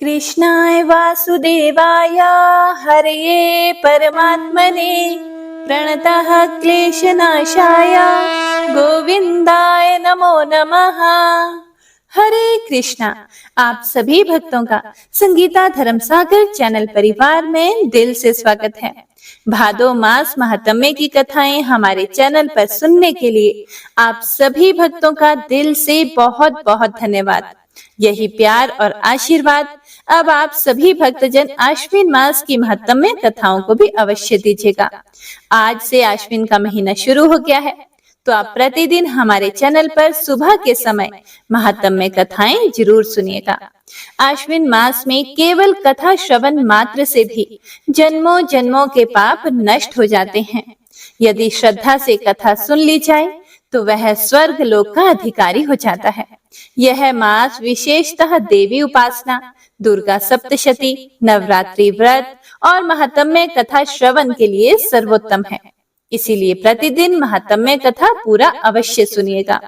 कृष्णाय वासुदेवाय हरये परमात्मने प्रणतः क्लेशनाशाय गोविंदाय नमो नमः। हरे कृष्णा। आप सभी भक्तों का संगीता धर्मसागर चैनल परिवार में दिल से स्वागत है। भादो मास महात्म्य की कथाएं हमारे चैनल पर सुनने के लिए आप सभी भक्तों का दिल से बहुत बहुत धन्यवाद। यही प्यार और आशीर्वाद अब आप सभी भक्तजन आश्विन मास की महात्म्य कथाओं को भी अवश्य दीजिएगा। आज से आश्विन का महीना शुरू हो गया है, तो आप प्रतिदिन हमारे चैनल पर सुबह के समय महात्म्य कथाएं जरूर सुनिएगा। आश्विन मास में केवल कथा श्रवण मात्र से भी जन्मों जन्मों के पाप नष्ट हो जाते हैं। यदि श्रद्धा से कथा सुन ली जाए तो वह स्वर्ग लोक का अधिकारी हो जाता है। यह मास विशेषतः देवी उपासना, दुर्गा सप्तशती, नवरात्रि व्रत और महात्म्य कथा श्रवण के लिए सर्वोत्तम है। इसीलिए प्रतिदिन महात्म्य कथा पूरा अवश्य सुनिएगा।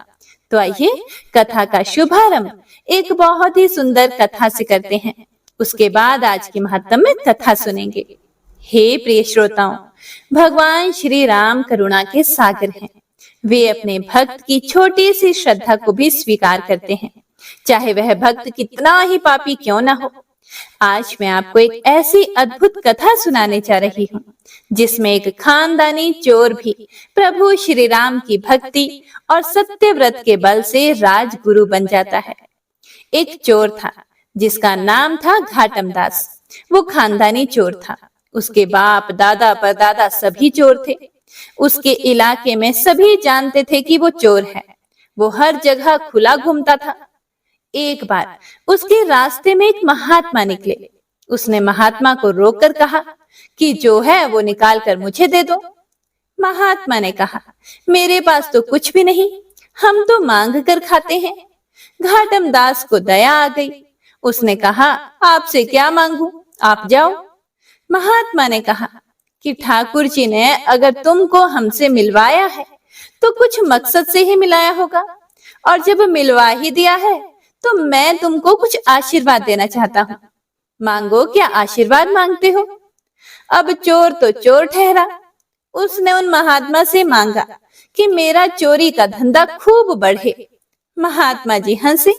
तो आइए कथा का शुभारंभ एक बहुत ही सुंदर कथा से करते हैं। उसके बाद आज की महात्म्य कथा सुनेंगे। हे प्रिय श्रोताओं, भगवान श्री राम करुणा के सागर हैं। वे अपने भक्त की छोटी सी श्रद्धा को भी स्वीकार करते हैं, चाहे वह भक्त कितना ही पापी क्यों ना हो। आज मैं आपको एक ऐसी अद्भुत कथा सुनाने जा रही हूँ जिसमें एक खानदानी चोर भी प्रभु श्री राम की भक्ति और सत्य व्रत के बल से राजगुरु बन जाता है। एक चोर था जिसका नाम था घाटम दास। वो खानदानी चोर था। उसके बाप दादा परदादा सभी चोर थे। उसके इलाके में सभी जानते थे कि वो चोर है। वो हर जगह खुला घूमता था। एक बार उसके रास्ते में एक महात्मा निकले। उसने महात्मा को रोककर कहा कि जो है वो निकाल कर मुझे दे दो। महात्मा ने कहा, मेरे पास तो कुछ भी नहीं, हम तो मांग कर खाते हैं। घाटम दास को दया आ गई। उसने कहा, आपसे क्या मांगू, आप जाओ। महात्मा ने कहा कि ठाकुर जी ने अगर तुमको हमसे मिलवाया है तो कुछ मकसद से ही मिलाया होगा, और जब मिलवा ही दिया है तो मैं तुमको कुछ आशीर्वाद देना चाहता हूँ। मांगो, क्या आशीर्वाद मांगते हो। अब चोर तो चोर ठहरा। उसने उन महात्मा से मांगा कि मेरा चोरी का धंधा खूब बढ़े। महात्मा जी हंसे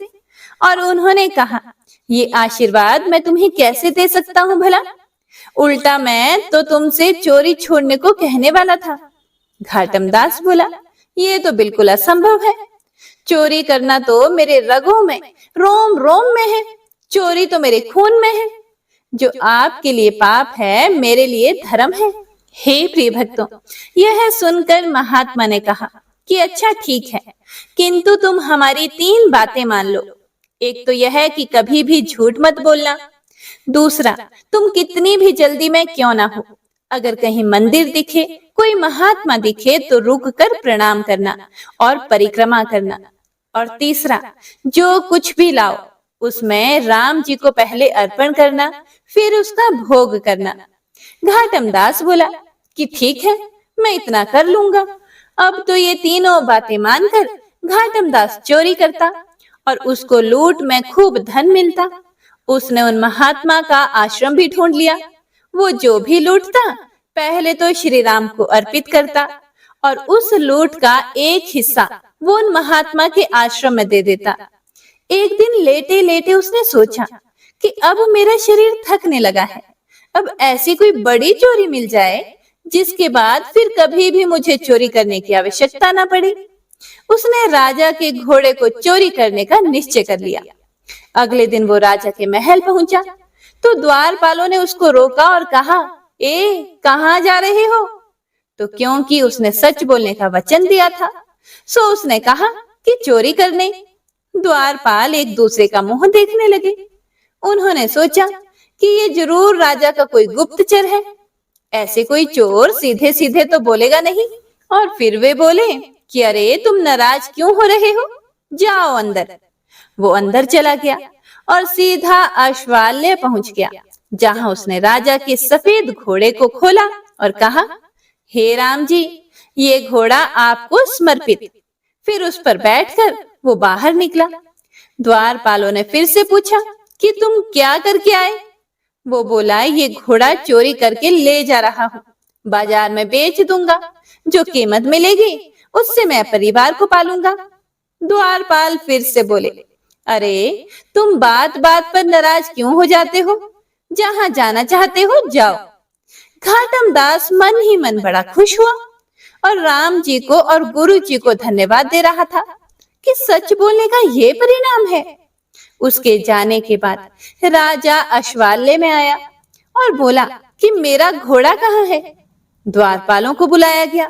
और उन्होंने कहा, ये आशीर्वाद मैं तुम्हें कैसे दे सकता हूँ भला। उल्टा मैं तो तुमसे चोरी छोड़ने को कहने वाला था। घाटम दास बोला, ये तो बिल्कुल असंभव है। चोरी करना तो मेरे रगों में, रोम रोम में है। चोरी तो मेरे खून में है। जो आपके लिए पाप है मेरे लिए धर्म है। हे प्रिय भक्तों, यह सुनकर महात्मा ने कहा कि अच्छा ठीक है, किंतु तुम हमारी 3 बातें मान लो। एक तो यह है कि कभी भी झूठ मत बोलना। दूसरा, तुम कितनी भी जल्दी में क्यों ना हो, अगर कहीं मंदिर दिखे, कोई महात्मा दिखे तो रुक कर प्रणाम करना और परिक्रमा करना। और तीसरा, जो कुछ भी लाओ उसमें राम जी को पहले अर्पण करना, फिर उसका भोग करना। घाटम दास बोला कि ठीक है, मैं इतना कर लूंगा। अब तो ये तीनों बातें मानकर घाटम दास चोरी करता और उसको लूट में खूब धन मिलता। उसने उन महात्मा का आश्रम भी ढूंढ लिया। वो जो भी लूटता पहले तो श्री राम को अर्पित करता और उस लूट का एक हिस्सा वो उन महात्मा के आश्रम में दे देता। एक दिन लेटे लेटे उसने सोचा कि अब मेरा शरीर थकने लगा है, अब ऐसी कोई बड़ी चोरी मिल जाए जिसके बाद फिर कभी भी मुझे चोरी करने की आवश्यकता ना पड़े। उसने राजा के घोड़े को चोरी करने का निश्चय कर लिया। अगले दिन वो राजा के महल पहुंचा तो द्वारपालों ने उसको रोका और कहा, कहाँ जा रहे हो। तो क्योंकि उसने सच बोलने का वचन दिया था, सो उसने कहा कि चोरी करने। द्वारपाल एक दूसरे का मुंह देखने लगे। उन्होंने सोचा कि ये जरूर राजा का कोई गुप्तचर है। ऐसे कोई चोर सीधे सीधे तो बोलेगा नहीं। और फिर वे बोले कि अरे तुम नाराज क्यों हो रहे हो, जाओ अंदर। वो अंदर चला गया और सीधा अश्वालय पहुंच गया, जहां उसने राजा के सफेद घोड़े को खोला और कहा, हे राम जी, ये घोड़ा आपको समर्पित। फिर उस पर बैठकर वो बाहर निकला। द्वारपालों ने फिर से पूछा कि तुम क्या करके आए? वो बोला, ये घोड़ा चोरी करके ले जा रहा हूँ, बाजार में बेच दूंगा, जो कीमत मिलेगी उससे मैं परिवार को पालूंगा। द्वारपाल फिर से बोले, अरे तुम बात बात पर नाराज क्यों हो जाते हो? जहां जाना चाहते हो जाओ। घाटम दास मन ही मन बड़ा खुश हुआ और राम जी को और गुरु जी को धन्यवाद दे रहा था कि सच बोलने का ये परिणाम है। उसके जाने के बाद राजा अश्वालय में आया और बोला कि मेरा घोड़ा कहाँ है? द्वारपालों को बुलाया गया।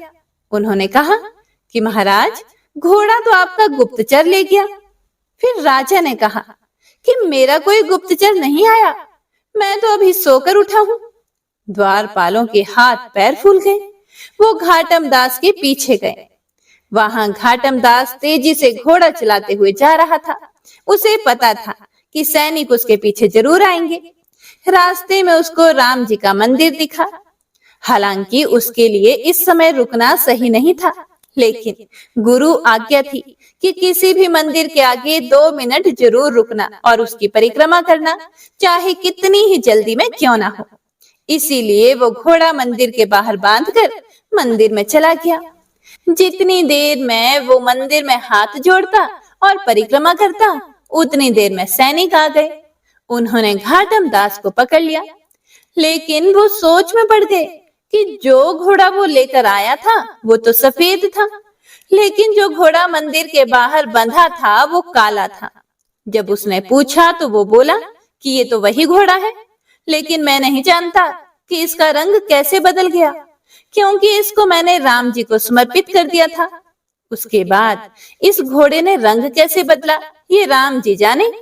उन्होंने कहा कि महाराज, घोड़ा तो आपका गुप्तचर ले गया। फिर राजा ने कहा कि मेरा कोई गुप्तचर नहीं आया, मैं तो अभी सोकर उठा हूँ। द्वारपालों के हाथ पैर फूल गए। वो घाटम दास के पीछे गए। वहां घाटम दास तेजी से घोड़ा चलाते हुए जा रहा था। उसे पता था कि सैनिक उसके पीछे जरूर आएंगे। रास्ते में उसको राम जी का मंदिर दिखा। हालांकि उसके लिए इस समय रुकना सही नहीं था, लेकिन गुरु आज्ञा थी कि किसी भी मंदिर के आगे 2 मिनट जरूर रुकना और उसकी परिक्रमा करना, चाहे कितनी ही जल्दी में क्यों ना हो। इसीलिए वो घोड़ा मंदिर के बाहर बांधकर मंदिर में चला गया। जितनी देर में वो मंदिर में हाथ जोड़ता और परिक्रमा करता, उतनी देर में सैनिक आ गए। उन्होंने घाटम दास को पकड़ लिया, लेकिन वो सोच में पड़ गए कि जो घोड़ा वो लेकर आया था वो तो सफेद था, लेकिन जो घोड़ा मंदिर के बाहर बंधा था वो काला था। जब उसने पूछा तो वो बोला कि ये तो वही घोड़ा है, लेकिन मैं नहीं जानता कि इसका रंग कैसे बदल गया, क्योंकि इसको मैंने राम जी को समर्पित कर दिया था। उसके बाद इस घोड़े ने रंग कैसे बदला, ये राम जी जाने।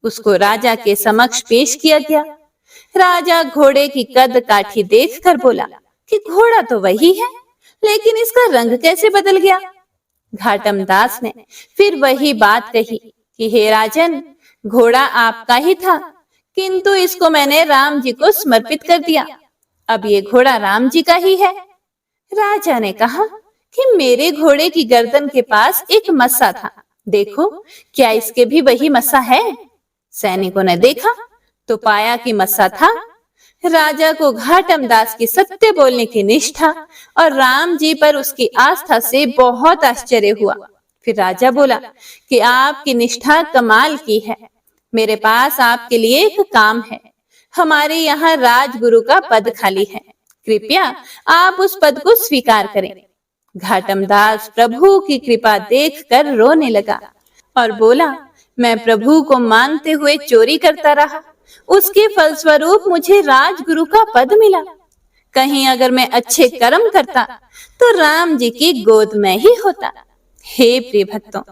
उसको राजा के समक्ष पेश किया गया। राजा घोड़े की कद काठी देखकर बोला कि घोड़ा तो वही है, लेकिन इसका रंग कैसे बदल गया? घाटम दास ने फिर वही बात कही कि हे राजन, घोड़ा आपका ही था, किंतु इसको मैंने राम जी को समर्पित कर दिया। अब ये घोड़ा राम जी का ही है। राजा ने कहा कि मेरे घोड़े की गर्दन के पास एक मस्सा था, देखो क्या इसके भी वही मस्सा है? सैनिकों ने देखा तो पाया कि मस्सा था। राजा को घाटम दास की सत्य बोलने की निष्ठा और राम जी पर उसकी आस्था से बहुत आश्चर्य हुआ। फिर राजा बोला कि आपकी निष्ठा कमाल की है। मेरे पास आपके लिए एक काम है। हमारे यहाँ राजगुरु का पद खाली है, कृपया आप उस पद को स्वीकार करें। घाटम दास प्रभु की कृपा देखकर रोने लगा और बोला, मैं प्रभु को मानते हुए चोरी करता रहा, उसके फलस्वरूप मुझे राजगुरु का पद मिला। कहीं अगर मैं अच्छे कर्म करता तो राम जी की गोद में ही होता। हे प्रिय भक्तों,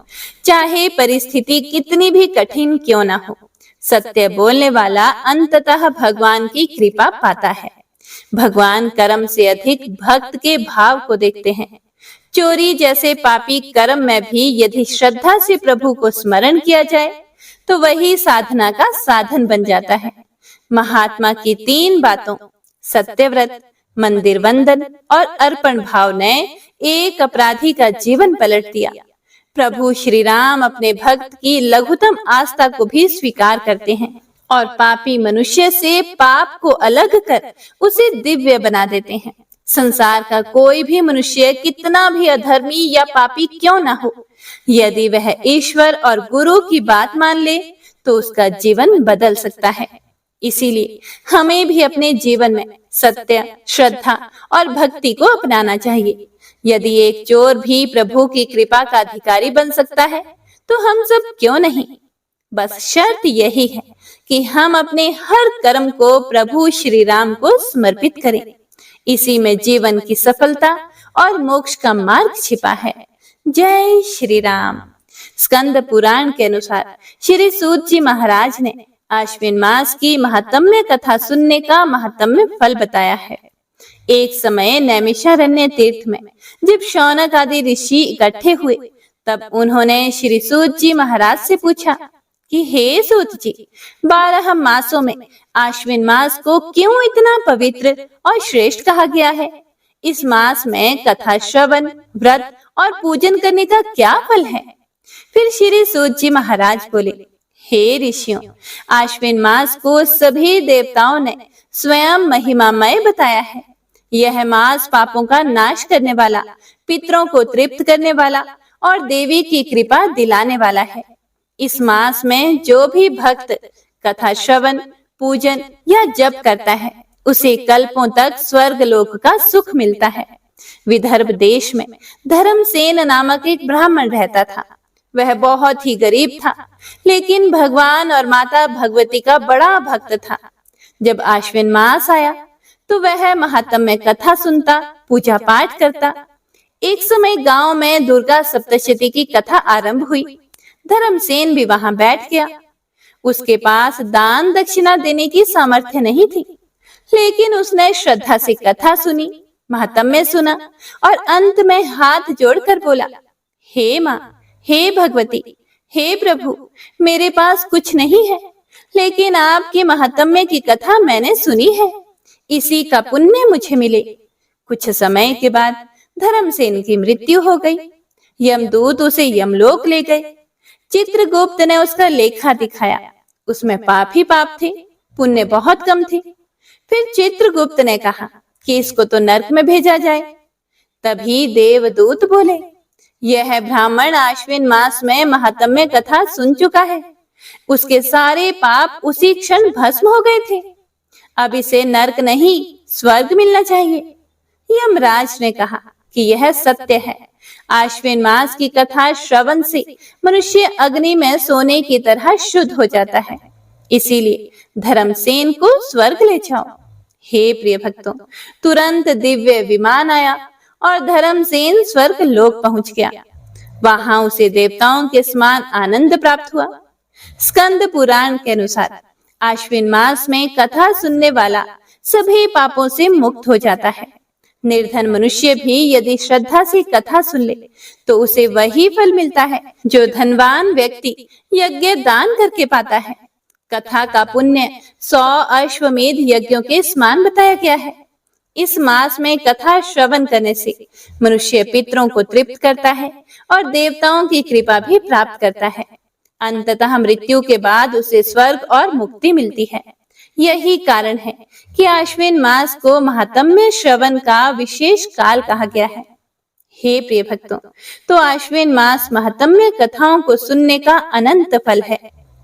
चाहे परिस्थिति कितनी भी कठिन क्यों ना हो, सत्य बोलने वाला अंततः भगवान की कृपा पाता है। भगवान कर्म से अधिक भक्त के भाव को देखते हैं। चोरी जैसे पापी कर्म में भी यदि श्रद्धा से प्रभु को स्मरण किया जाए तो वही साधना का साधन बन जाता है। महात्मा की 3 बातों, सत्यव्रत, मंदिर वंदन और अर्पण भाव ने एक अपराधी का जीवन पलट दिया। प्रभु श्री राम अपने भक्त की लघुतम आस्था को भी स्वीकार करते हैं और पापी मनुष्य से पाप को अलग कर उसे दिव्य बना देते हैं। संसार का कोई भी मनुष्य कितना भी अधर्मी या पापी क्यों ना हो, यदि वह ईश्वर और गुरु की बात मान ले तो उसका जीवन बदल सकता है। इसीलिए हमें भी अपने जीवन में सत्य, श्रद्धा और भक्ति को अपनाना चाहिए। यदि एक चोर भी प्रभु की कृपा का अधिकारी बन सकता है तो हम सब क्यों नहीं। बस शर्त यही है कि हम अपने हर कर्म को प्रभु श्री राम को समर्पित करें। इसी में जीवन की सफलता और मोक्ष का मार्ग छिपा है। जय श्री राम। स्कंद पुराण के अनुसार श्री सूत जी महाराज ने आश्विन मास की महात्म्य कथा सुनने का महात्म्य फल बताया है। एक समय नैमिषारण्य तीर्थ में जब शौनक आदि ऋषि इकट्ठे हुए, तब उन्होंने श्री सूत जी महाराज से पूछा कि हे सूत जी, 12 मासों में आश्विन मास को क्यों इतना पवित्र और श्रेष्ठ कहा गया है? इस मास में कथा श्रवण, व्रत और पूजन करने का क्या फल है? फिर श्री सूत जी महाराज बोले, हे ऋषियों, आश्विन मास को सभी देवताओं ने स्वयं महिमामय बताया है। यह मास पापों का नाश करने वाला, पितरों को तृप्त करने वाला और देवी की कृपा दिलाने वाला है। इस मास में जो भी भक्त कथा श्रवण, पूजन या जप करता है, उसे कल्पों तक स्वर्ग लोक का सुख मिलता है। विदर्भ देश में धर्मसेन नामक एक ब्राह्मण रहता था। वह बहुत ही गरीब था, लेकिन भगवान और माता भगवती का बड़ा भक्त था। जब आश्विन मास आया तो वह महात्म्य कथा सुनता, पूजा पाठ करता। एक समय गांव में दुर्गा सप्तशती की कथा आरंभ हुई। धर्मसेन भी वहां बैठ गया। उसके पास दान दक्षिणा देने की सामर्थ्य नहीं थी, लेकिन उसने श्रद्धा से कथा सुनी, महात्म्य सुना और अंत में हाथ जोड़कर बोला, हे माँ, हे भगवती, हे प्रभु, मेरे पास कुछ नहीं है, लेकिन आपके महात्म्य की कथा मैंने सुनी है, इसी का पुण्य मुझे मिले। कुछ समय के बाद धर्मसेन की मृत्यु हो गई। यमदूत उसे यमलोक ले गए। चित्रगुप्त ने उसका लेखा दिखाया। उसमें पाप ही पाप थे, पुण्य बहुत कम थे। फिर चित्रगुप्त ने कहा कि इसको तो नरक में भेजा जाए। तभी देवदूत बोले, यह ब्राह्मण आश्विन मास में महात्म्य कथा सुन चुका है। उसके सारे पाप उसी क्षण भस्म हो गए थे। अब इसे नरक नहीं, स्वर्ग मिलना चाहिए। यमराज ने कहा कि यह सत्य है। आश्विन मास की कथा श्रवण से मनुष्य अग्नि में सोने की तरह शुद्ध हो जाता है। इसीलिए धर्मसेन को स्वर्ग ले जाओ। हे प्रिय भक्तों, तुरंत दिव्य विमान आया और धर्मसेन स्वर्ग लोक पहुंच गया। वहां उसे देवताओं के समान आनंद प्राप्त हुआ। स्कंद पुराण के अनुसार आश्विन मास में कथा सुनने वाला सभी पापों से मुक्त हो जाता है। निर्धन मनुष्य भी यदि श्रद्धा से कथा सुन ले तो उसे वही फल मिलता है जो धनवान व्यक्ति यज्ञ दान करके पाता है। कथा का पुण्य 100 अश्वमेध यज्ञों के समान बताया गया है। इस मास में कथा श्रवण करने से मनुष्य पितरों को तृप्त करता है और देवताओं की कृपा भी प्राप्त करता है। अंततः मृत्यु के बाद उसे स्वर्ग और मुक्ति मिलती है। यही कारण है कि आश्विन मास को महात्म्य श्रवण का विशेष काल कहा गया है। हे प्रिय भक्तों, तो आश्विन मास महात्म्य कथाओं को सुनने का अनंत फल है।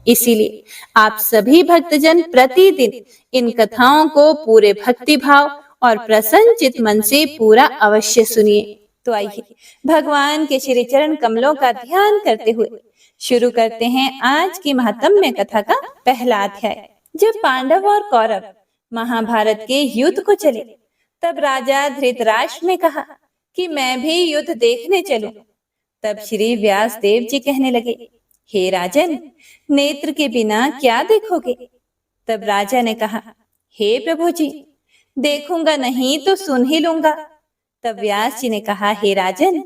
इसीलिए आप सभी भक्तजन प्रतिदिन इन कथाओं को पूरे भक्ति भाव और प्रसन्नचित मन से पूरा अवश्य सुनिए। तो आइए भगवान के श्री चरण कमलों का ध्यान करते हुए शुरू करते हैं आज की महात्म्य कथा का पहला अध्याय। जब पांडव और कौरव महाभारत के युद्ध को चले, तब राजा धृतराष्ट्र ने कहा कि मैं भी युद्ध देखने चलूं। तब श्री व्यास देव जी कहने लगे, हे राजन, नेत्र के बिना क्या देखोगे? तब राजा ने कहा, हे प्रभु जी, देखूंगा नहीं तो सुन ही लूंगा। तब व्यास जी ने कहा, हे राजन,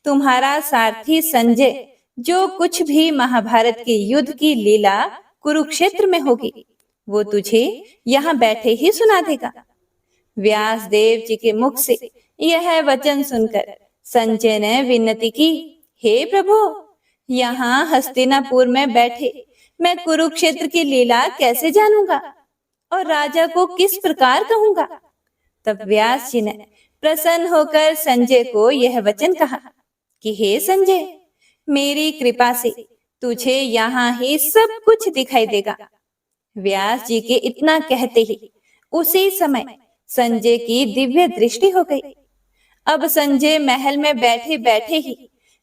तुम्हारा सारथी संजय जो कुछ भी महाभारत के युद्ध की लीला कुरुक्षेत्र में होगी, वो तुझे यहाँ बैठे ही सुना देगा। व्यास देव जी के मुख से यह वचन सुनकर संजय ने विनती की, हे प्रभु, यहाँ हस्तिनापुर में बैठे मैं कुरुक्षेत्र की लीला कैसे जानूंगा और राजा को किस प्रकार कहूंगा? तब व्यास जी ने प्रसन्न होकर संजय को यह वचन कहा कि हे संजय, मेरी कृपा से तुझे यहाँ ही सब कुछ दिखाई देगा। व्यास जी के इतना कहते ही उसी समय संजय की दिव्य दृष्टि हो गई। अब संजय महल में बैठे बैठे ही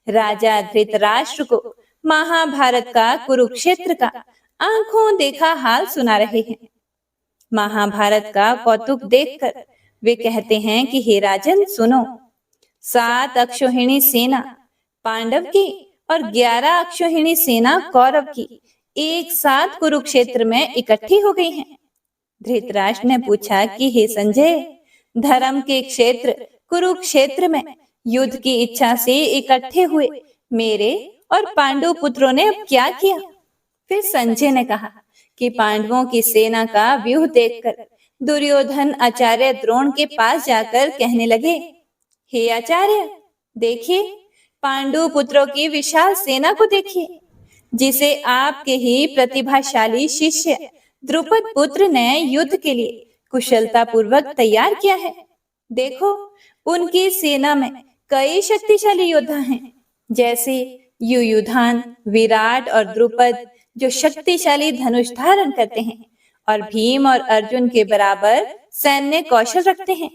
राजा धृतराष्ट्र को महाभारत का कुरुक्षेत्र का आंखों देखा हाल सुना रहे हैं। महाभारत का कौतुक देखकर वे कहते हैं कि हे राजन, सुनो, 7 अक्षौहिणी सेना पांडव की और 11 अक्षौहिणी सेना कौरव की एक साथ कुरुक्षेत्र में इकट्ठी हो गई हैं। धृतराष्ट्र ने पूछा कि हे संजय, धर्म के क्षेत्र कुरुक्षेत्र में युद्ध की इच्छा से इकट्ठे हुए मेरे और पांडु पुत्रों ने अब क्या किया? फिर संजय ने कहा कि पांडवों की सेना का व्यूह देखकर दुर्योधन आचार्य द्रोण के पास जाकर कहने लगे, हे आचार्य, देखिए, पांडु पुत्रों की विशाल सेना को देखिए। जिसे आपके ही प्रतिभाशाली शिष्य द्रुपद पुत्र ने युद्ध के लिए कुशलता पूर्वक तैयार किया है। देखो, उनकी सेना में कई शक्तिशाली योद्धा हैं, जैसे युयुधान, विराट और द्रुपद, जो शक्तिशाली धनुष धारण करते हैं और भीम और अर्जुन के बराबर सैन्य कौशल रखते हैं।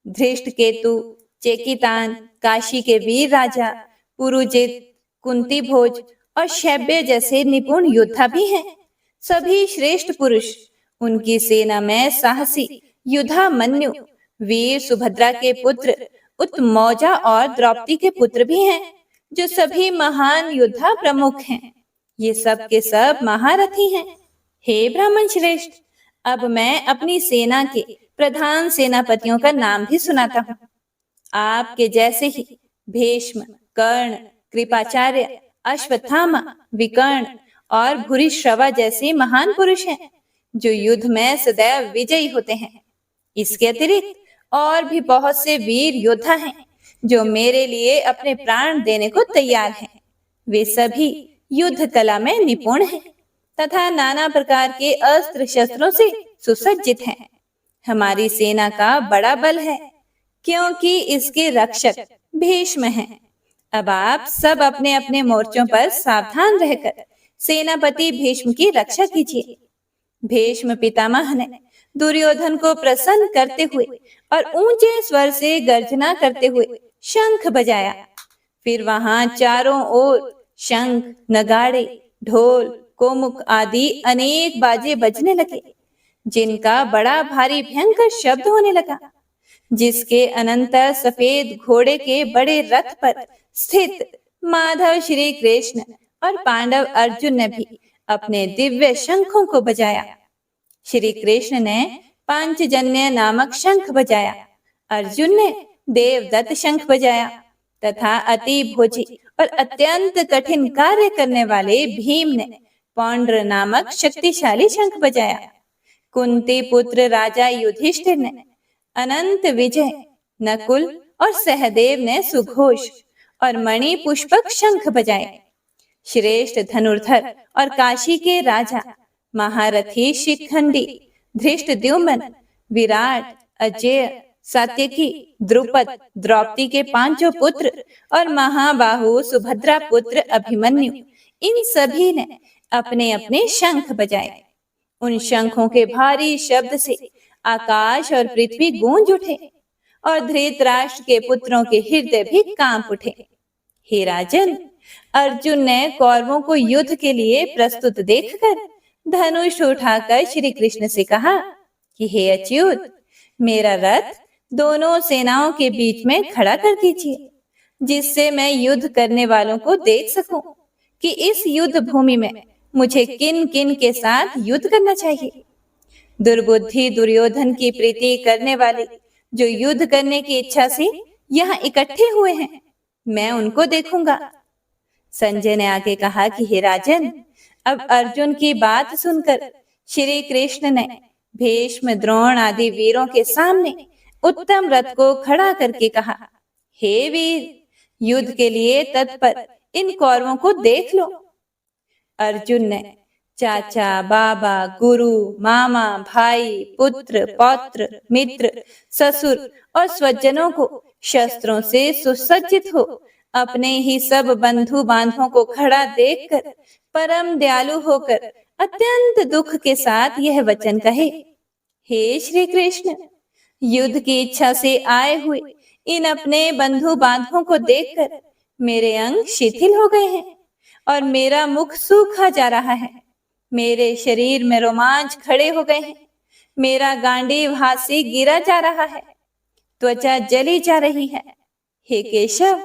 धृष्टकेतु, चेकितान, काशी के वीर राजा, पुरुजित, कुंती भोज और शैब्य जैसे निपुण योद्धा भी हैं। सभी श्रेष्ठ पुरुष। उनकी सेना में साहसी युधामन्यु, वीर सुभद्रा के पुत्र उत्मौजा और द्रौपदी के पुत्र भी हैं, जो सभी महान योद्धा प्रमुख हैं। ये सब के सब महारथी हैं। हे ब्राह्मण श्रेष्ठ, अब मैं अपनी सेना के प्रधान सेनापतियों का नाम भी सुनाता हूँ। आपके जैसे ही भीष्म, कर्ण, कृपाचार्य, अश्वत्थामा, विकर्ण और भूरिश्रवा जैसे महान पुरुष हैं, जो युद्ध में सदैव विजयी होते हैं। इसके अतिरिक्त और भी बहुत से वीर योद्धा हैं, जो मेरे लिए अपने प्राण देने को तैयार हैं। वे सभी युद्ध कला में निपुण हैं तथा नाना प्रकार के अस्त्र शस्त्रों से सुसज्जित हैं। हमारी सेना का बड़ा बल है, क्योंकि इसके रक्षक भीष्म हैं। अब आप सब अपने अपने मोर्चों पर सावधान रहकर सेनापति भीष्म की रक्षा कीजिए। भीष्म पितामह ने दुर्योधन को प्रसन्न करते हुए और ऊंचे स्वर से गर्जना करते हुए शंख बजाया। फिर वहां चारों ओर शंख, नगाड़े, ढोल, कोमुख आदि अनेक बाजे बजने लगे, जिनका बड़ा भारी भयंकर शब्द होने लगा। जिसके अनंतर सफेद घोड़े के बड़े रथ पर स्थित माधव श्री कृष्ण और पांडव अर्जुन ने भी अपने दिव्य शंखों को बजाया। श्री कृष्ण ने पांचजन्य नामक शंख बजाया, अर्जुन ने देवदत्त शंख बजाया तथा अति भोजी और अत्यंत कठिन कार्य करने वाले भीम ने पौंड्र नामक शक्तिशाली शंख बजाया। कुंती पुत्र राजा युधिष्ठिर ने अनंत विजय, नकुल और सहदेव ने सुघोष और मणि पुष्पक शंख बजाए। श्रेष्ठ धनुर्धर और काशी के राजा महारथी शिखंडी, धृष्टद्युम्न, विराट, अजय, सात्यकी, द्रुपद, द्रौपदी के पांचों पुत्र और महाबाहु सुभद्रा पुत्र अभिमन्यु, इन सभी ने अपने अपने शंख बजाए। उन शंखों के भारी शब्द से आकाश और पृथ्वी गूंज उठे और धृतराष्ट्र के पुत्रों के हृदय भी कांप उठे। हे राजन, अर्जुन ने कौरवों को युद्ध के लिए प्रस्तुत देखकर धनुष उठाकर श्री कृष्ण से कहा कि हे अच्युत, मेरा रथ दोनों सेनाओं के बीच में खड़ा कर दीजिए, जिससे मैं युद्ध करने वालों को देख सकूं कि इस युद्ध भूमि में मुझे किन किन के साथ युद्ध करना चाहिए। दुर्बुद्धि दुर्योधन की प्रीति करने वाले जो युद्ध करने की इच्छा से यहाँ इकट्ठे हुए हैं, मैं उनको देखूंगा। संजय ने आगे कहा कि हे राजन, अब अर्जुन की बात सुनकर श्री कृष्ण ने भीष्म, द्रोण आदि वीरों के सामने उत्तम रथ को खड़ा करके कहा, हे वीर, युद्ध के लिए तत्पर इन कौरवों को देख लो। अर्जुन ने चाचा, बाबा, गुरु, मामा, भाई, पुत्र, पौत्र, मित्र, ससुर और स्वजनों को शस्त्रों से सुसज्जित हो अपने ही सब बंधु बांधवों को खड़ा देखकर परम दयालु होकर अत्यंत दुख के साथ यह वचन कहे, हे श्री कृष्ण, युद्ध की इच्छा से आए हुए इन अपने बंधु बांधवों को देखकर मेरे अंग शिथिल हो गए हैं और मेरा मुख सूखा जा रहा है। मेरे शरीर में रोमांच खड़े हो गए हैं, मेरा गांडीव हाथ से गिरा जा रहा है, त्वचा जली जा रही है। हे केशव,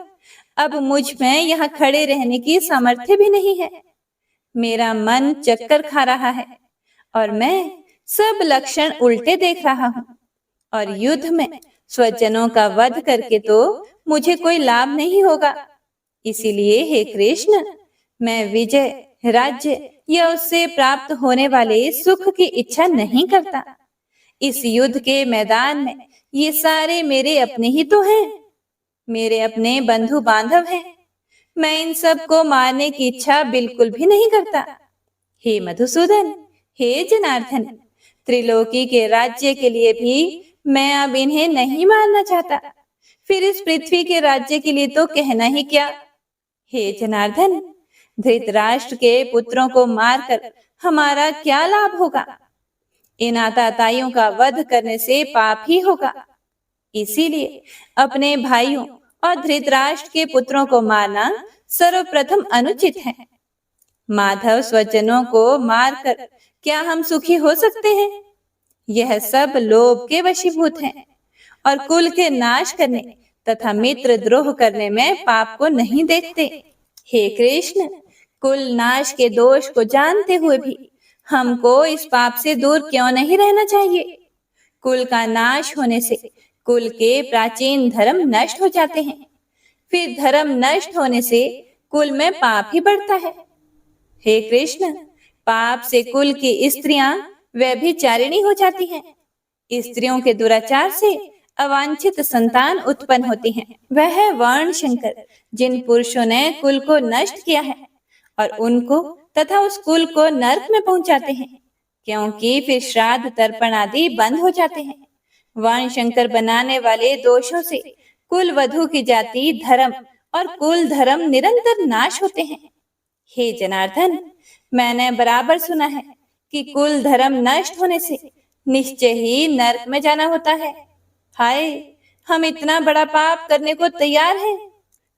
अब मुझ में यहाँ खड़े रहने की सामर्थ्य भी नहीं है। मेरा मन चक्कर खा रहा है और मैं सब लक्षण उल्टे देख रहा हूँ, और युद्ध में स्वजनों का वध करके तो मुझे कोई लाभ नहीं होगा। इसीलिए हे कृष्ण, मैं विजय, राज्य या उससे प्राप्त होने वाले सुख की इच्छा नहीं करता। इस युद्ध के मैदान में ये सारे मेरे अपने ही तो हैं, मेरे अपने बंधु बांधव हैं। मैं इन सब को मारने की इच्छा बिल्कुल भी नहीं करता। हे मधुसूदन, हे जनार्दन, त्रिलोकी के राज्य के लिए भी मैं अब इन्हें नहीं मारना चाहता। फिर इस पृथ्वी के राज्य के लिए तो कहना ही क्या। हे जनार्दन, धृतराष्ट्र के पुत्रों को मारकर हमारा क्या लाभ होगा? इन आताताइयों का वध करने से पाप ही होगा। इसीलिए अपने भाइयों और धृतराष्ट्र के पुत्रों को मारना सर्वप्रथम अनुचित है। माधव स्वजनों को मारकर क्या हम सुखी हो सकते हैं? यह सब लोभ के वशीभूत हैं और कुल के नाश करने तथा मित्र द्रोह करने में पाप को नहीं देखते। हे कृष्ण, कुल नाश के दोष को जानते हुए भी हमको इस पाप से दूर क्यों नहीं रहना चाहिए? कुल का नाश होने से कुल के प्राचीन धर्म नष्ट हो जाते हैं। फिर धर्म नष्ट होने से कुल में पाप ही बढ़ता है। हे कृष्ण, पाप से कुल की स्त्रियां व्यभिचारिणी हो जाती हैं। स्त्रियों के दुराचार से अवांछित संतान उत्पन्न होती हैं। वह वर्ण शंकर जिन पुरुषों ने कुल को नष्ट किया है और उनको तथा उस कुल को नरक में पहुंचाते हैं, क्योंकि फिर श्राद्ध तर्पण आदि बंद हो जाते हैं। वर्ण शंकर बनाने वाले दोषों से कुल वधु की जाति धर्म और कुल धर्म निरंतर नाश होते हैं। हे जनार्दन, मैंने बराबर सुना है कि कुल धर्म नष्ट होने से निश्चय ही नरक में जाना होता है। हाय, हम इतना बड़ा पाप करने को तैयार हैं,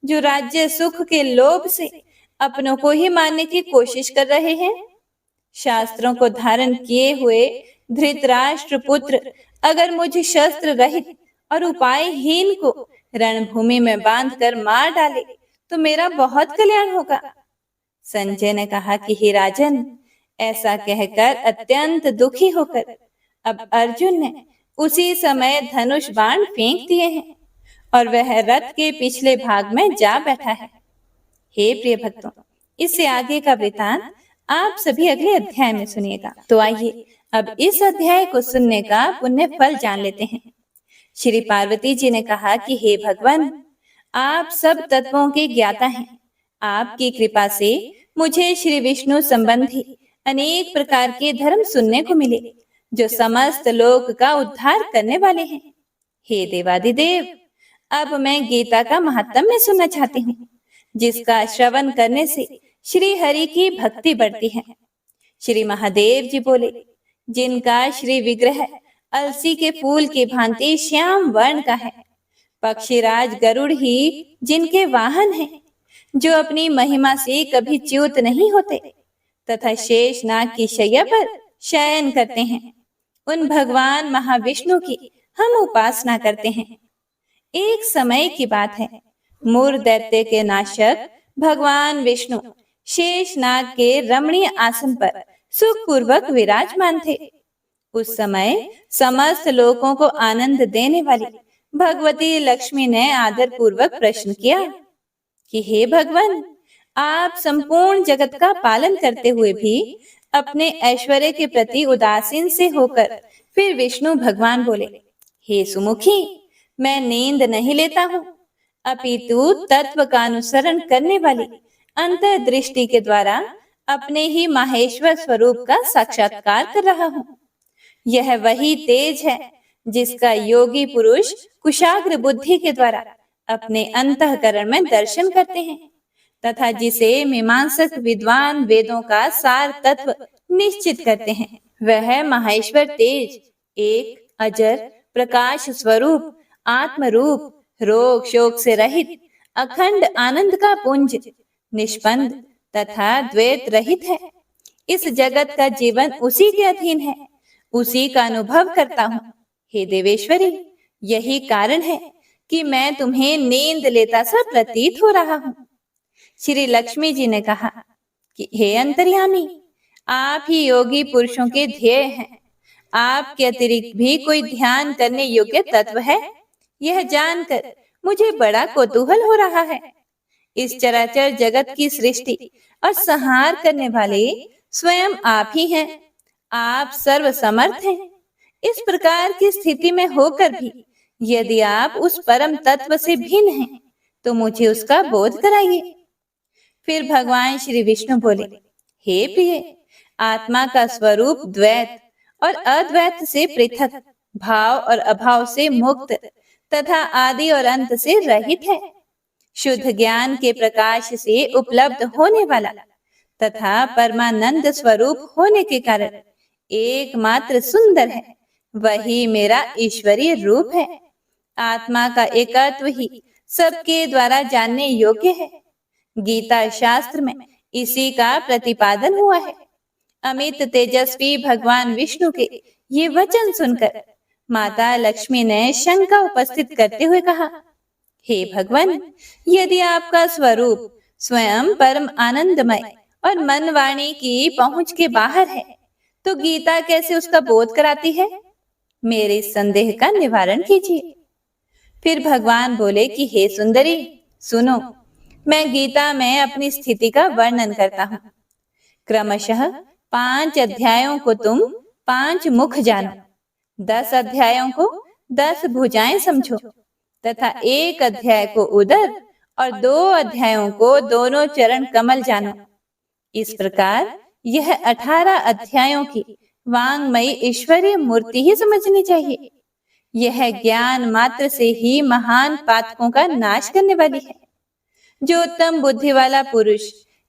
जो राज्य सुख के लोभ से अपनों को ही मारने की कोशिश कर रहे हैं। शास्त्रों को धारण किए हुए धृतराष्ट्र पुत्र अगर मुझे शस्त्र रहित और उपायहीन को रणभूमि में बांधकर मार डाले तो मेरा बहुत कल्याण होगा। संजय ने कहा कि हे राजन, ऐसा कहकर अत्यंत दुखी होकर अब अर्जुन ने उसी समय धनुष बाण फेंक दिए हैं और वह रथ के पिछले भाग में जा बैठा है। हे प्रिय भक्तों, इससे आगे का वृतांत आप सभी अगले अध्याय में सुनिएगा। तो आइए अब इस अध्याय को सुनने का पुण्य फल जान लेते हैं। श्री पार्वती जी ने कहा कि हे भगवान, आप सब तत्वों के ज्ञाता हैं। आपकी कृपा से मुझे श्री विष्णु संबंधी अनेक प्रकार के धर्म सुनने को मिले, जो समस्त लोक का उद्धार करने वाले हैं। हे देवादिदेव, अब मैं गीता का महात्म्य सुनना चाहती हूँ, जिसका श्रवण करने से श्री हरि की भक्ति बढ़ती है। श्री महादेव जी बोले, जिनका श्री विग्रह अलसी के फूल की भांति श्याम वर्ण का है, पक्षीराज गरुड़ ही जिनके वाहन हैं, जो अपनी महिमा से कभी च्युत नहीं होते तथा शेष नाग की शैया पर शयन करते हैं, उन भगवान महाविष्णु की हम उपासना करते हैं। एक समय की बात है, मूर दैत्य के नाशक भगवान विष्णु शेष नाग के रमणीय आसन पर सुखपूर्वक विराजमान थे। उस समय समस्त लोगों को आनंद देने वाली भगवती लक्ष्मी ने आदर पूर्वक प्रश्न किया कि हे भगवान, आप संपूर्ण जगत का पालन करते हुए भी अपने ऐश्वर्य के प्रति उदासीन से होकर फिर विष्णु भगवान बोले, हे सुमुखी, मैं नींद नहीं लेता हूँ, अपितु तत्व का अनुसरण करने वाली अंतर्दृष्टि के द्वारा अपने ही माहेश्वर स्वरूप का साक्षात्कार कर रहा हूँ। यह वही तेज है जिसका योगी पुरुष कुशाग्र बुद्धि के द्वारा अपने अंतःकरण में दर्शन करते हैं तथा जिसे मीमांसक विद्वान वेदों का सार तत्व निश्चित करते हैं। वह माहेश्वर तेज एक अजर प्रकाश स्वरूप आत्म रूप रोग शोक से रहित अखंड आनंद का पुंज निष्पन्द तथा द्वैत रहित है। इस जगत का जीवन उसी के अधीन है, उसी का अनुभव करता हूँ। हे देवेश्वरी, यही कारण है कि मैं तुम्हें नींद लेता सा प्रतीत हो रहा हूँ। श्री लक्ष्मी जी ने कहा कि हे अंतर्यामी, आप ही योगी पुरुषों के ध्येय हैं। आपके अतिरिक्त भी कोई ध्यान करने योग्य तत्व है, यह जानकर मुझे बड़ा कौतूहल हो रहा है। इस चराचर जगत की सृष्टि और संहार करने वाले स्वयं आप ही हैं। आप सर्व समर्थ हैं। इस प्रकार की स्थिति में होकर भी यदि आप उस परम तत्व से भिन्न हैं, तो मुझे उसका बोध कराइए। फिर भगवान श्री विष्णु बोले, हे प्रिय, आत्मा का स्वरूप द्वैत और अद्वैत से पृथक, भाव और अभाव से मुक्त तथा आदि और अंत से रहित है। शुद्ध ज्ञान के प्रकाश से उपलब्ध होने वाला तथा परमानंद स्वरूप होने के कारण एकमात्र सुंदर है, वही मेरा ईश्वरीय रूप है। आत्मा का एकत्व ही सबके द्वारा जानने योग्य है। गीता शास्त्र में इसी का प्रतिपादन हुआ है। अमित तेजस्वी भगवान विष्णु के ये वचन सुनकर माता लक्ष्मी ने शंका उपस्थित करते हुए कहा, हे भगवान, यदि आपका स्वरूप स्वयं परम आनंदमय और मन वाणी की पहुंच के बाहर है, तो गीता कैसे उसका बोध कराती है? मेरे इस संदेह का निवारण कीजिए। फिर भगवान बोले कि हे सुंदरी, सुनो, मैं गीता में अपनी स्थिति का वर्णन करता हूँ। क्रमशः 5 अध्यायों को तुम 5 मुख जानो, 10 अध्यायों को 10 भुजाएं समझो तथा 1 अध्याय को उदर और 2 अध्यायों को दोनों चरण कमल जानो। इस प्रकार यह 18 अध्यायों की वांगमयी ईश्वरीय मूर्ति ही समझनी चाहिए। यह ज्ञान मात्र से ही महान पातकों का नाश करने वाली है। जो उत्तम बुद्धि वाला पुरुष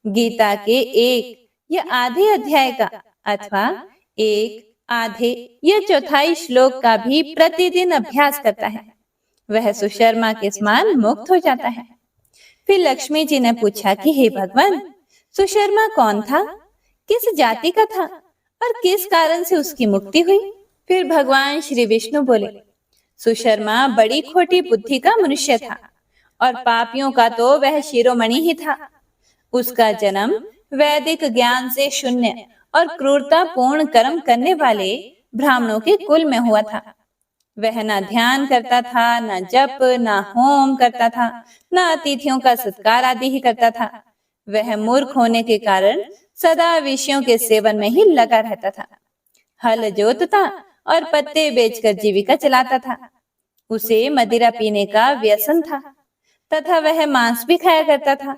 गीता के 1 या आधे अध्याय का अथवा 1 आधे या चौथाई श्लोक का भी प्रतिदिन अभ्यास करता है, वह सुशर्मा के समान मुक्त हो जाता है। फिर लक्ष्मी जी ने पूछा कि हे भगवान, सुशर्मा कौन था, किस जाति का था और किस कारण से उसकी मुक्ति हुई? फिर भगवान श्री विष्णु बोले, सुशर्मा बड़ी खोटी बुद्धि का मनुष्य था और पापियों का तो वह शिरोमणि ही था। उसका जन्म वैदिक ज्ञान से शून्य और क्रूरता पूर्ण कर्म करने वाले ब्राह्मणों के कुल में हुआ था। वह ना ध्यान करता था, ना जप, ना होम करता था, ना अतिथियों का सत्कार आदि ही करता था। वह मूर्ख होने के कारण सदा विषयों के सेवन में ही लगा रहता था। हल जोतता और पत्ते बेचकर जीविका चलाता था। उसे मदिरा पीने का व्यसन था तथा वह मांस भी खाया करता था।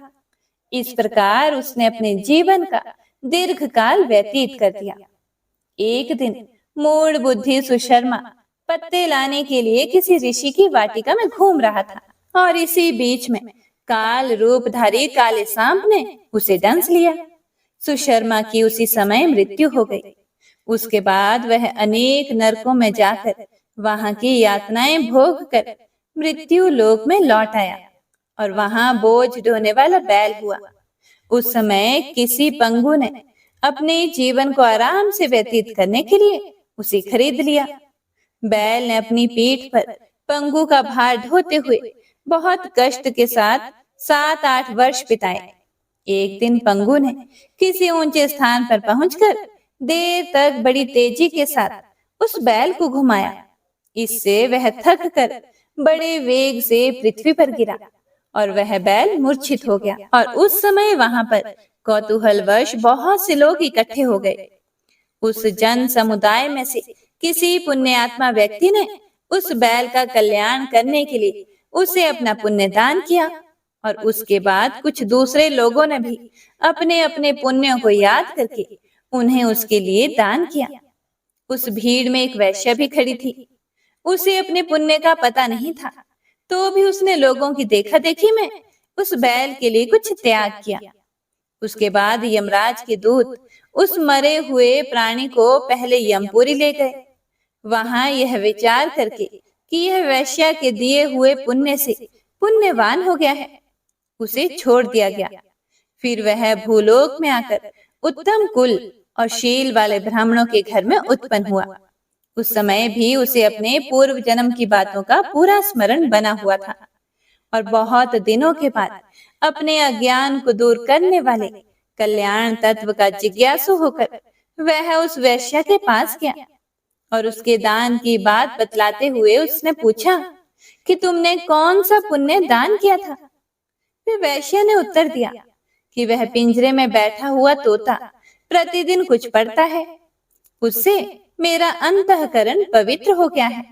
इस प्रकार उसने अपने जीवन का दीर्घ काल व्यतीत कर दिया। एक दिन मूढ़ बुद्धि सुशर्मा पत्ते लाने के लिए किसी ऋषि की वाटिका में घूम रहा था और इसी बीच में काल रूपधारी काले सांप ने उसे डंस लिया। सुशर्मा की उसी समय मृत्यु हो गई। उसके बाद वह अनेक नरकों में जाकर वहां की यातनाएं भोग कर मृत्यु लोक में लौट आया और वहां बोझ ढोने वाला बैल हुआ। उस समय किसी पंगु ने अपने जीवन को आराम से व्यतीत करने के लिए उसे खरीद लिया। बैल ने अपनी पीठ पर पंगु का भार ढोते हुए बहुत कष्ट के साथ 7-8 वर्ष बिताए। एक दिन पंगु ने किसी ऊंचे स्थान पर पहुंचकर देर तक बड़ी तेजी के साथ उस बैल को घुमाया। इससे वह थक कर बड़े वेग से पृथ्वी पर गिरा और वह बैल मूर्छित हो गया। और उस समय वहां पर कौतूहलवश बहुत से लोग इकट्ठे हो गए। उस जन समुदाय में से किसी पुण्यात्मा व्यक्ति ने उस बैल का कल्याण करने के लिए उसे अपना पुण्य दान किया और उसके बाद कुछ दूसरे लोगों ने भी अपने अपने पुण्यों को याद करके उन्हें उसके लिए दान किया। उस भीड़ में एक वैश्य भी खड़ी थी। उसे अपने पुण्य का पता नहीं था, तो भी उसने लोगों की देखा देखी में उस बैल के लिए कुछ त्याग किया। उसके बाद यमराज के दूत उस मरे हुए प्राणी को पहले यमपुरी ले गए। वहां यह विचार करके कि यह वैश्य के दिए हुए पुण्य से पुण्यवान हो गया है, उसे छोड़ दिया गया। फिर वह भूलोक में आकर उत्तम कुल और शील वाले ब्राह्मणों के घर में उत्पन्न हुआ। उस समय भी उसे अपने पूर्व जन्म की बातों का पूरा स्मरण बना हुआ था और बहुत दिनों के बाद अपने अज्ञान को दूर करने वाले कल्याण तत्व का जिज्ञासु होकर वह उस वैश्य के पास गया और उसके दान की बात बतलाते हुए उसने पूछा कि तुमने कौन सा पुण्य दान किया था? फिर वैश्य ने उत्तर दिया कि वह पिंजरे में बैठा हुआ तोता प्रतिदिन कुछ पढ़ता है, उससे मेरा अंतःकरण पवित्र हो गया है।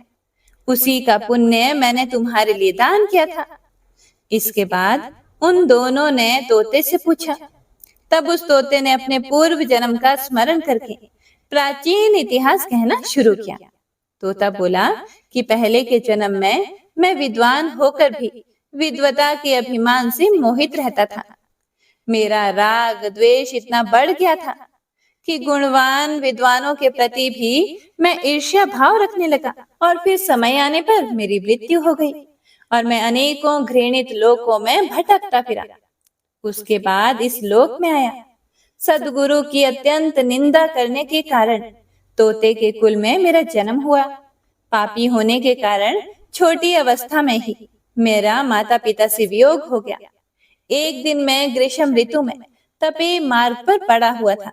उसी का पुण्य मैंने तुम्हारे लिए दान किया था। इसके बाद उन दोनों ने तोते से पूछा। तब उस तोते ने अपने पूर्व जन्म का स्मरण करके प्राचीन इतिहास कहना शुरू किया। तोता बोला कि पहले के जन्म में मैं विद्वान होकर भी विद्वता के अभिमान से मोहित रहता था। मेरा राग द्वेष इतना बढ़ गया था कि गुणवान विद्वानों के प्रति भी मैं ईर्ष्या भाव रखने लगा, और फिर समय आने पर मेरी मृत्यु हो गई और मैं अनेकों घृणित लोकों में भटकता फिरा। उसके बाद इस लोक में आया। सद्गुरु की अत्यंत निंदा करने के कारण तोते के कुल में मेरा जन्म हुआ। पापी होने के कारण छोटी अवस्था में ही मेरा माता पिता से वियोग हो गया। एक दिन मैं ग्रीष्म ऋतु में तपे मार्ग पर पड़ा हुआ था।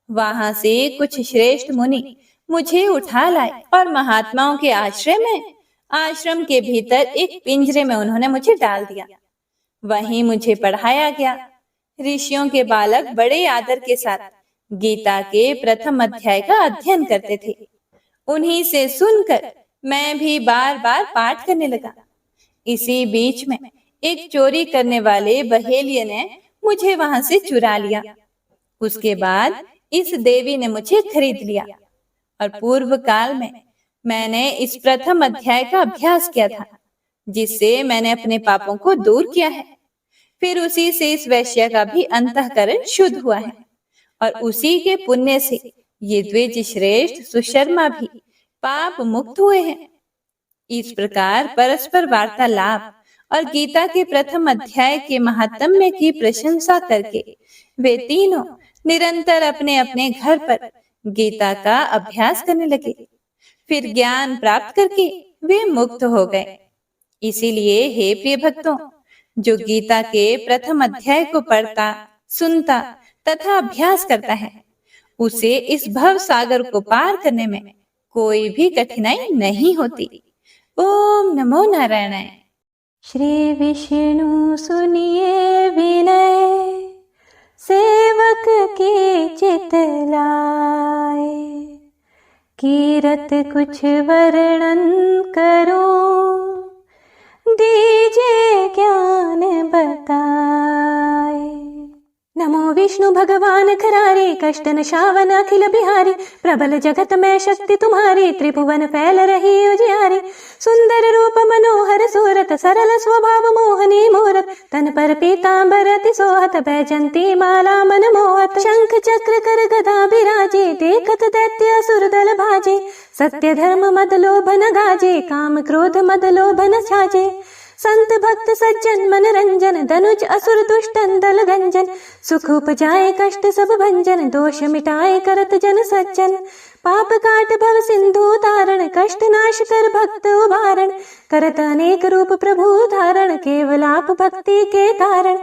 वहां से कुछ श्रेष्ठ मुनि मुझे उठा लाए और महात्माओं के आश्रय में, आश्रम के भीतर एक पिंजरे में उन्होंने मुझे डाल दिया। वहीं मुझे पढ़ाया गया। ऋषियों के बालक बड़े आदर के साथ गीता के प्रथम अध्याय का अध्ययन करते थे। उन्हीं से सुनकर मैं भी बार बार पाठ करने लगा। इसी बीच में एक चोरी करने वाले बहेलिये ने मुझे वहां से चुरा लिया। उसके बाद इस देवी ने मुझे खरीद लिया और पूर्व काल में मैंने इस प्रथम अध्याय का अभ्यास किया था, जिससे मैंने अपने पापों को दूर किया है। फिर उसी से इस वैश्य का भी अंतःकरण शुद्ध हुआ है और उसी के पुण्य से ये द्विज श्रेष्ठ सुशर्मा भी पाप मुक्त हुए हैं। इस प्रकार परस्पर वार्तालाप और गीता के प्रथम अध्याय के महात्म्य की प्रशंसा करके वे तीनों निरंतर अपने अपने घर पर गीता का अभ्यास करने लगे। फिर ज्ञान प्राप्त करके वे मुक्त हो गए। इसीलिए हे प्रिय भक्तों, जो गीता के प्रथम अध्याय को पढ़ता, सुनता तथा अभ्यास करता है, उसे इस भव सागर को पार करने में कोई भी कठिनाई नहीं होती। ओम नमो नारायणाय। श्री विष्णु सुनिए विनय, सेवक के चित लाए। कीरत कुछ वर्णन करो, दीजिए ज्ञान बताए। नमो विष्णु भगवान खरारे, कष्ट नशावन अखिल बिहारी। प्रबल जगत में शक्ति तुम्हारी, त्रिभुवन फैल रही उजियारी। सुंदर रूप मनोहर सूरत, सरल स्वभाव मोहनी मूरत। तन पर पीतांबर अति सोहत, बैजंती माला मन मोहत। शंख चक्र कर गदा बिराजे, देखत दैत्य असुर दल भाजे। सत्य धर्म मद लोभ न गाजे, काम क्रोध मद लोभ न छाजे। संत भक्त सज्जन मन रंजन, धनुज असुर दुष्टन दल गंजन। सुख उपजाए कष्ट सब भंजन, दोष मिटाए करत जन सज्जन। पाप काट भव सिंधु तारण, कष्ट नाश कर भक्त उबारण। करत अनेक रूप प्रभु धारण, केवल आप भक्ति के कारण।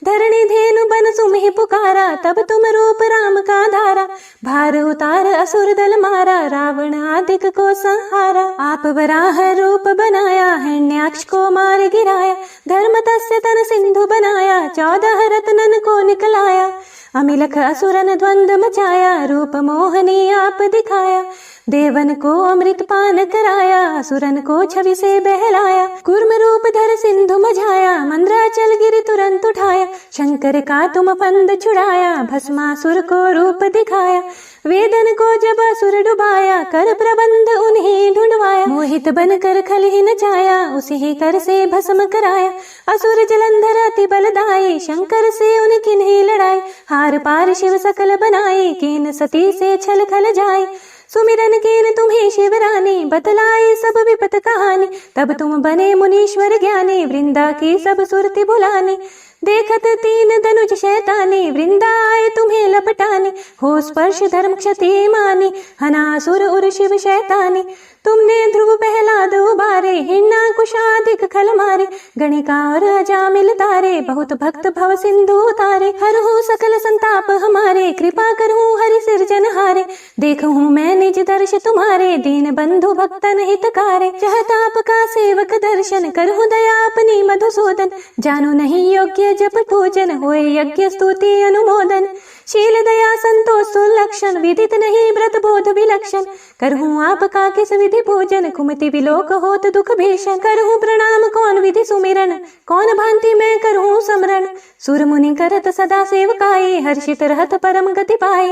धरणी धेनु बन सुमिहि पुकारा, तब तुम रूप राम का धारा। भार उतार असुर दल मारा, रावण आदिक को संहारा। आप वराह रूप बनाया, हिरण्याक्ष को मार गिराया। धर्म तस्य तन सिंधु बनाया, 14 रत्नन को निकलाया। अमिलख असुरन द्वंद मचाया, रूप मोहनी आप दिखाया। देवन को अमृत पान कराया, असुरन को छवि से बहलाया। कूर्म रूप धर सिंधु मझाया, मंद्राचल गिरि तुरंत उठाया। शंकर का तुम फंद छुड़ाया, भस्मासुर को रूप दिखाया। वेदन को जब असुर डुबाया, कर प्रबंध उन्हें ढूंढवाया। मोहित बन कर खल ही नचाया, उसी ही कर से भस्म कराया। असुर जलंधर अति बलदाई, शंकर से उनकी नहीं लड़ाई। हार पार शिव सकल बनाई, कीन सती से छल खल जाए। सुमिरन कीन तुम्हें शिवरानी, बतलाई सब विपत कहानी। तब तुम बने मुनीश्वर ज्ञानी, वृंदा की सब सुरति भुलानी। देखत तीन धनुष शैतानी, वृंदा आए तुम्हें लपटानी। हो स्पर्श धर्म क्षति मानी, हनासुर उर शिव शैतानी। तुमने ध्रुव प्रहलाद उबारे, हिरण्याकुशादिक खल मारे। गणिका और अजामिल तारे, बहुत भक्त भव सिंधु तारे। हरहु सकल संताप हमारे, कृपा करहूँ हरि सिरजन हारे। देखूँ मैं निज दर्श तुम्हारे, दीन बंधु भक्तन हितकारे। चाहता आपका सेवक दर्शन, करहूँ दया अपनी मधुसूदन। जानो नहीं योग्य जप पूजन होए यज्ञ स्तुति अनुमोदन। शील दया संतोष सुलक्षण विदित नहीं व्रत बोध विलक्षण। करहूँ आपका किस विधि पूजन कुमति विलोक होत दुख भीषण। करहूँ प्रणाम कौन विधि सुमिरन कौन भांति मैं करहूँ समरण। सुर मुनि करत सदा सेवकाई हर्षित रहत परम गति पाए।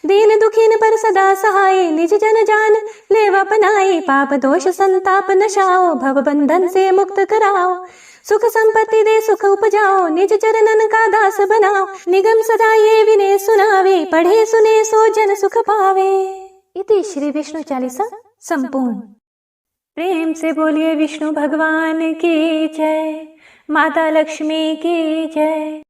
दीन दुखीन पर सदा सहाय निज जन जान लेव अपनाई। पाप दोष संताप नशाओ भव बंधन से मुक्त कराओ। सुख संपत्ति दे सुख उपजाओ निज चरणन का दास बनाओ। निगम सदा ये विनय सुनावे पढ़े सुने सो जन सुख पावे। इति श्री विष्णु चालीसा संपूर्ण। प्रेम से बोलिए विष्णु भगवान की जय, माता लक्ष्मी की जय।